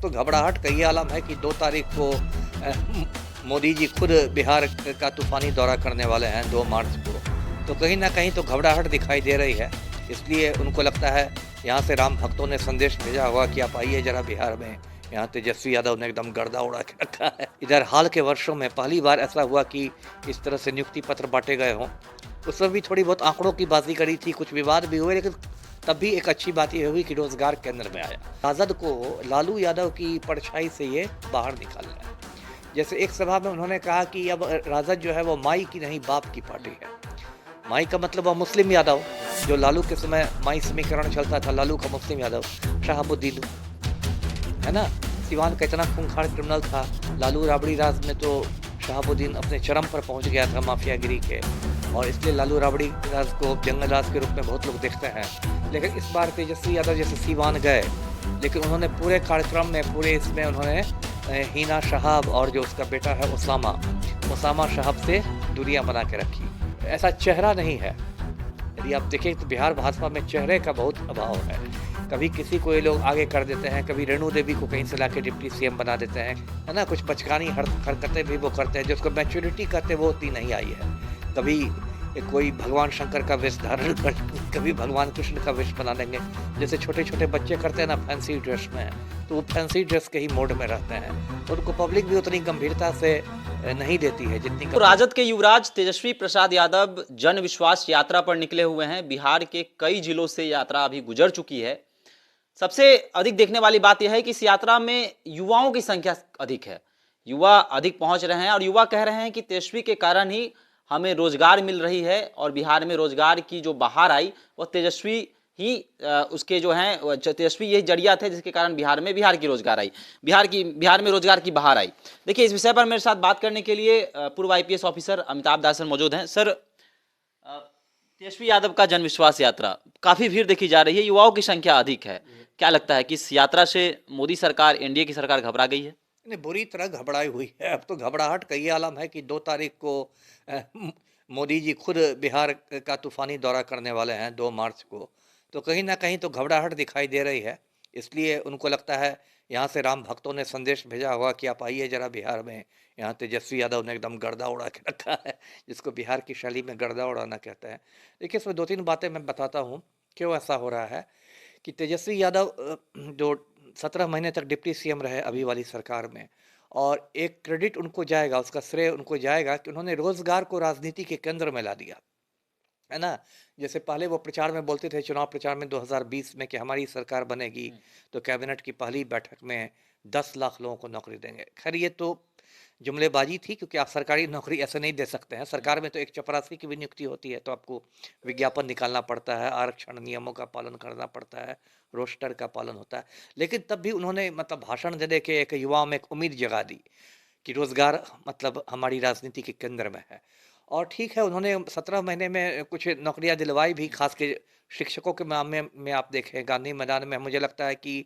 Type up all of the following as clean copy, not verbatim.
तो घबराहट का ये आलम है कि 2 तारीख को मोदी जी खुद बिहार का तूफ़ानी दौरा करने वाले हैं 2 मार्च को। तो कहीं न कहीं तो घबराहट दिखाई दे रही है। इसलिए उनको लगता है यहाँ से राम भक्तों ने संदेश भेजा होगा कि आप आइए ज़रा बिहार में। यहाँ तेजस्वी यादव ने एकदम गर्दा उड़ा के रखा है। इधर हाल के वर्षों में पहली बार ऐसा हुआ कि इस तरह से नियुक्ति पत्र बाँटे गए हों। उस वक़्त भी थोड़ी बहुत आंकड़ों की बाज़ी करी थी, कुछ विवाद भी हुए, लेकिन तब भी एक अच्छी बात ये हुई कि रोज़गार केंद्र में आया। राजद को लालू यादव की परछाई से ये बाहर निकालना है। जैसे एक सभा में उन्होंने कहा कि अब राजद जो है वो माई की नहीं बाप की पार्टी है। माई का मतलब वो मुस्लिम यादव, जो लालू के समय माई समीकरण चलता था, लालू का मुस्लिम यादव, शहाबुद्दीन, है ना? सिवान का इतना खूंखार क्रिमिनल था, लालू राबड़ी राज में तो शहाबुद्दीन अपने चरम पर पहुंच गया था माफियागिरी के, और इसलिए लालू राबड़ी राज को जंगल राज के रूप में बहुत लोग देखते हैं। लेकिन इस बार तेजस्वी यादव जैसे सीवान गए, लेकिन उन्होंने पूरे कार्यक्रम में, पूरे इसमें उन्होंने हिना शहाब और जो उसका बेटा है उसामा शहाब से दूरियां बना के रखी। ऐसा चेहरा नहीं है। यदि आप देखें तो बिहार भाजपा में चेहरे का बहुत अभाव है। कभी किसी को ये लोग आगे कर देते हैं, कभी रेणु देवी को कहीं से लाके डिप्टी सीएम बना देते हैं, है ना? कुछ बचकानी हरकतें भी वो करते हैं, जिसको मैच्योरिटी कहते हैं वो उतनी नहीं आई है। कभी कोई भगवान शंकर का वेश धारण कर, कभी भगवान कृष्ण का वेश बना लेंगे, जैसे छोटे-छोटे बच्चे करते हैं ना फैंसी ड्रेस में, तो वो फैंसी ड्रेस के ही मोड में रहते हैं। तो उनको पब्लिक भी उतनी गंभीरता से नहीं देती है जितनी। तो राजद के युवराज तेजस्वी प्रसाद यादव जन विश्वास यात्रा पर निकले हुए हैं। बिहार के कई जिलों से यात्रा अभी गुजर चुकी है। सबसे अधिक देखने वाली बात यह है कि इस यात्रा में युवाओं की संख्या अधिक है। युवा अधिक पहुंच रहे हैं और युवा कह रहे हैं कि तेजस्वी के कारण ही हमें रोजगार मिल रही है, और बिहार में रोजगार की जो बहार आई वह तेजस्वी ही उसके जो हैं तेजस्वी यही जरिया थे जिसके कारण बिहार की रोजगार आई, बिहार में रोजगार की बहार आई। देखिए, इस विषय पर मेरे साथ बात करने के लिए पूर्व आईपीएस ऑफिसर अमिताभ दास मौजूद हैं। सर, तेजस्वी यादव का जन विश्वास यात्रा, काफी भीड़ देखी जा रही है, युवाओं की संख्या अधिक है। क्या लगता है कि इस यात्रा से मोदी सरकार, एनडीए की सरकार घबरा गई है? नहीं, बुरी तरह घबराई हुई है। अब तो घबराहट का ये आलम है कि 2 तारीख को मोदी जी खुद बिहार का तूफ़ानी दौरा करने वाले हैं 2 मार्च को। तो कहीं न कहीं तो घबराहट दिखाई दे रही है। इसलिए उनको लगता है यहाँ से राम भक्तों ने संदेश भेजा होगा कि आप आइए ज़रा बिहार में। यहाँ तेजस्वी यादव ने एकदम गर्दा उड़ा के रखा है, जिसको बिहार की शैली में गर्दा उड़ाना कहते हैं। देखिए, इसमें 2-3 बातें मैं बताता हूँ, क्यों ऐसा हो रहा है। कि तेजस्वी यादव जो 17 महीने तक डिप्टी सीएम रहे अभी वाली सरकार में, और एक क्रेडिट उनको जाएगा, उसका श्रेय उनको जाएगा कि उन्होंने रोजगार को राजनीति के केंद्र में ला दिया, है ना? जैसे पहले वो प्रचार में बोलते थे, चुनाव प्रचार में 2020 में, कि हमारी सरकार बनेगी तो कैबिनेट की पहली बैठक में 10 लाख लोगों को नौकरी देंगे। खैर, ये तो जुमलेबाजी थी, क्योंकि आप सरकारी नौकरी ऐसे नहीं दे सकते हैं। सरकार में तो एक चपरासी की भी नियुक्ति होती है, तो आपको विज्ञापन निकालना पड़ता है, आरक्षण नियमों का पालन करना पड़ता है, रोस्टर का पालन होता है। लेकिन तब भी उन्होंने मतलब भाषण दे दे के एक युवाओं में एक उम्मीद जगा दी कि रोजगार मतलब हमारी राजनीति के केंद्र में है। और ठीक है, उन्होंने 17 महीने में कुछ नौकरियां दिलवाई भी, खास के शिक्षकों के मामले में आप देखें गांधी मैदान में, मुझे लगता है कि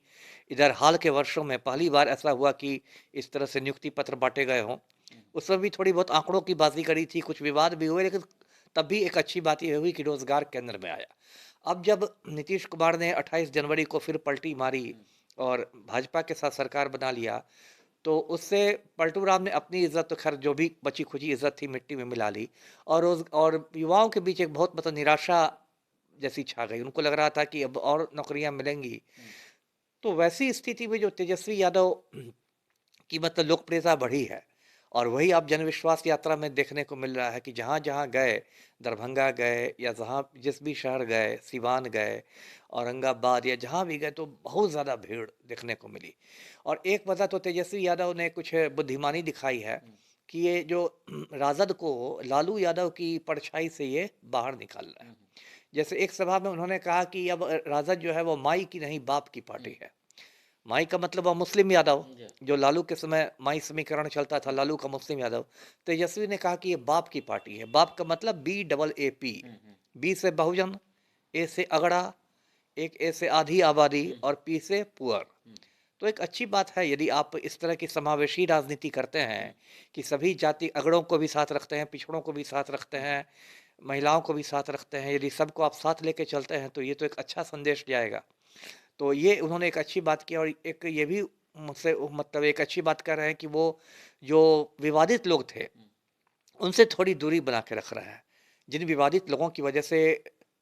इधर हाल के वर्षों में पहली बार ऐसा हुआ कि इस तरह से नियुक्ति पत्र बांटे गए हों। उस वक्त भी थोड़ी बहुत आंकड़ों की बाजी करी थी, कुछ विवाद भी हुए, लेकिन तब भी एक अच्छी बात यह हुई कि रोजगार केंद्र में आया। अब जब नीतीश कुमार ने 28 जनवरी को फिर पलटी मारी और भाजपा के साथ सरकार बना लिया, तो उससे पलटू राम ने अपनी इज्जत तो खैर जो भी बची खुची इज्जत थी मिट्टी में मिला ली, और युवाओं के बीच एक बहुत मतलब निराशा जैसी छा गई। उनको लग रहा था कि अब और नौकरियां मिलेंगी। तो वैसी स्थिति में जो तेजस्वी यादव की मतलब लोकप्रियता बढ़ी है, और वही आप जनविश्वास यात्रा में देखने को मिल रहा है कि जहाँ जहाँ गए, दरभंगा गए या जहाँ जिस भी शहर गए, सिवान गए, औरंगाबाद या जहाँ भी गए, तो बहुत ज़्यादा भीड़ देखने को मिली। और एक वजह तो तेजस्वी यादव ने कुछ बुद्धिमानी दिखाई है कि ये जो राजद को लालू यादव की परछाई से ये बाहर निकालना है। जैसे एक सभा में उन्होंने कहा कि अब राजद जो है वो माई की नहीं बाप की पार्टी है। माई का मतलब वो मुस्लिम यादव, जो लालू के समय माई समीकरण चलता था, लालू का मुस्लिम यादव। तेजस्वी ने कहा कि ये बाप की पार्टी है। बाप का मतलब BAAP, बी से बहुजन, ए से अगड़ा, एक ए से आधी आबादी, और पी से पुअर। तो एक अच्छी बात है यदि आप इस तरह की समावेशी राजनीति करते हैं कि सभी जाति अगड़ों को भी साथ रखते हैं, पिछड़ों को भी साथ रखते हैं, महिलाओं को भी साथ रखते हैं, यदि सबको आप साथ लेके चलते हैं, तो ये तो एक अच्छा संदेश जाएगा। तो ये उन्होंने एक अच्छी बात की, और एक ये भी मुझसे मतलब एक अच्छी बात कर रहे हैं कि वो जो विवादित लोग थे, उनसे थोड़ी दूरी बना के रख रहा है। जिन विवादित लोगों की वजह से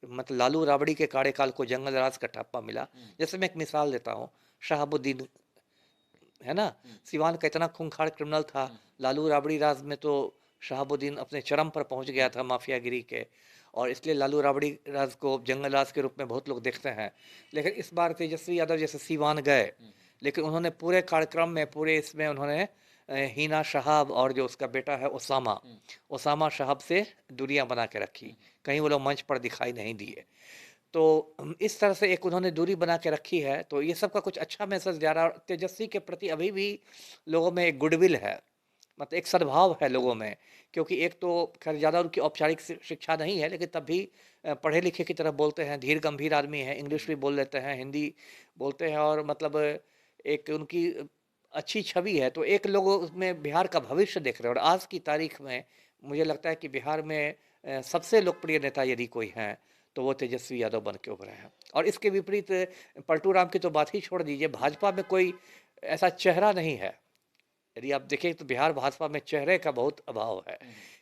मतलब लालू राबड़ी के कार्यकाल को जंगल राज का ठप्पा मिला, जैसे मैं एक मिसाल देता हूँ, शहाबुद्दीन, है ना? सिवान का इतना खूंखार क्रिमिनल था, लालू राबड़ी राज में तो शहाबुद्दीन अपने चरम पर पहुंच गया था माफियागिरी के, और इसलिए लालू राबड़ी राज को जंगल राज के रूप में बहुत लोग देखते हैं। लेकिन इस बार तेजस्वी यादव जैसे सिवान गए, लेकिन उन्होंने पूरे कार्यक्रम में, पूरे इसमें उन्होंने हिना शहाब और जो उसका बेटा है ओसामा, ओसामा शहाब से दूरियां बना के रखी। कहीं वो लोग मंच पर दिखाई नहीं दिए। तो इस तरह से एक उन्होंने दूरी बना के रखी है, तो ये सब का कुछ अच्छा मैसेज जा रहा है, और तेजस्वी के प्रति अभी भी लोगों में एक गुडविल है, मतलब एक सद्भाव है लोगों में। क्योंकि एक तो खैर ज़्यादा उनकी औपचारिक शिक्षा नहीं है, लेकिन तब भी पढ़े लिखे की तरह बोलते हैं, धीर गंभीर आदमी है, इंग्लिश भी बोल लेते हैं, हिंदी बोलते हैं, और मतलब एक उनकी अच्छी छवि है। तो एक लोग उसमें बिहार का भविष्य देख रहे हैं, और आज की तारीख में मुझे लगता है कि बिहार में सबसे लोकप्रिय नेता यदि कोई हैं, तो वो तेजस्वी यादव बन के उभरे हैं। और इसके विपरीत पलटू राम की तो बात ही छोड़ दीजिए, भाजपा में कोई ऐसा चेहरा नहीं है। यदि आप देखें तो बिहार भाजपा में चेहरे का बहुत अभाव है।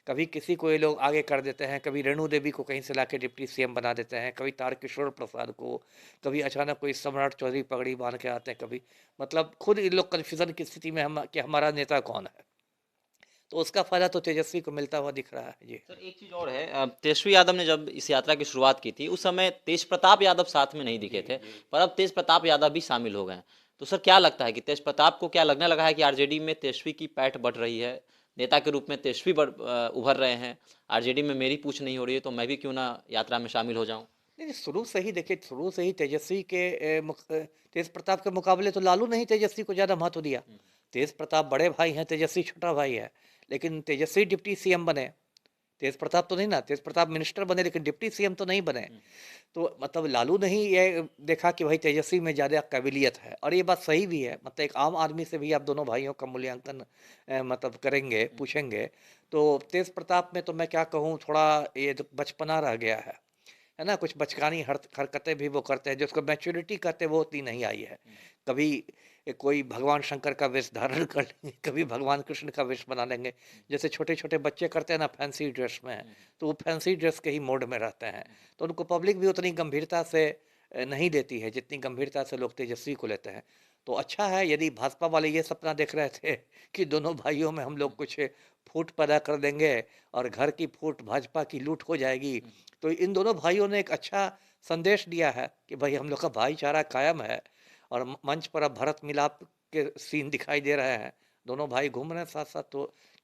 कभी किसी को ये लोग आगे कर देते हैं, कभी रेणु देवी को कहीं से लाके डिप्टी सीएम बना देते हैं, कभी तारकिशोर प्रसाद को, कभी अचानक कोई सम्राट चौधरी पगड़ी बांध के आते हैं, कभी मतलब खुद इन लोग कन्फ्यूजन की स्थिति में हम कि हमारा नेता कौन है। तो उसका फायदा तो तेजस्वी को मिलता हुआ दिख रहा है जी। सर एक चीज और है, तेजस्वी यादव ने जब इस यात्रा की शुरुआत की थी उस समय तेज प्रताप यादव साथ में नहीं दिखे थे, पर अब तेज प्रताप यादव भी शामिल हो गए हैं। तो सर क्या लगता है कि तेज प्रताप को क्या लगने लगा है कि आरजेडी में तेजस्वी की पैठ बढ़ रही है, नेता के रूप में तेजस्वी उभर रहे हैं, आरजेडी में मेरी पूछ नहीं हो रही है तो मैं भी क्यों ना यात्रा में शामिल हो जाऊं? नहीं, शुरू से ही देखिए, शुरू से ही तेजस्वी के तेज प्रताप के मुकाबले तो लालू ने ही तेजस्वी को ज़्यादा महत्व दिया। तेज प्रताप बड़े भाई हैं, तेजस्वी छोटा भाई है, लेकिन तेजस्वी डिप्टी सीएम बने, तेज प्रताप तो नहीं ना। तेज प्रताप मिनिस्टर बने, लेकिन डिप्टी सीएम तो नहीं बने। तो मतलब लालू ने ही ये देखा कि भाई तेजस्वी में ज़्यादा काबिलियत है, और ये बात सही भी है। मतलब एक आम आदमी से भी आप दोनों भाइयों का मूल्यांकन मतलब करेंगे, पूछेंगे, तो तेज प्रताप में तो मैं क्या कहूँ, थोड़ा ये तो बचपना रह गया है ना। कुछ बचकानी हरकतें भी वो करते हैं, जो उसको मैच्योरिटी कहते हैं, वो उतनी नहीं आई है। कभी कोई भगवान शंकर का वेश धारण कर लेंगे, कभी भगवान कृष्ण का वेश बना लेंगे, जैसे छोटे छोटे बच्चे करते हैं ना फैंसी ड्रेस में, तो वो फैंसी ड्रेस के ही मोड में रहते हैं। तो उनको पब्लिक भी उतनी गंभीरता से नहीं लेती है, जितनी गंभीरता से लोग तेजस्वी को लेते हैं। तो अच्छा है, यदि भाजपा वाले ये सपना देख रहे थे कि दोनों भाइयों में हम लोग कुछ फूट पैदा कर देंगे, और घर की फूट भाजपा की लूट हो जाएगी, तो इन दोनों भाइयों ने एक अच्छा संदेश दिया है कि भाई हम लोग का भाईचारा कायम है। और मंच पर अब भरत मिलाप के सीन दिखाई दे रहे हैं, दोनों भाई घूम रहे हैं साथ साथ। तो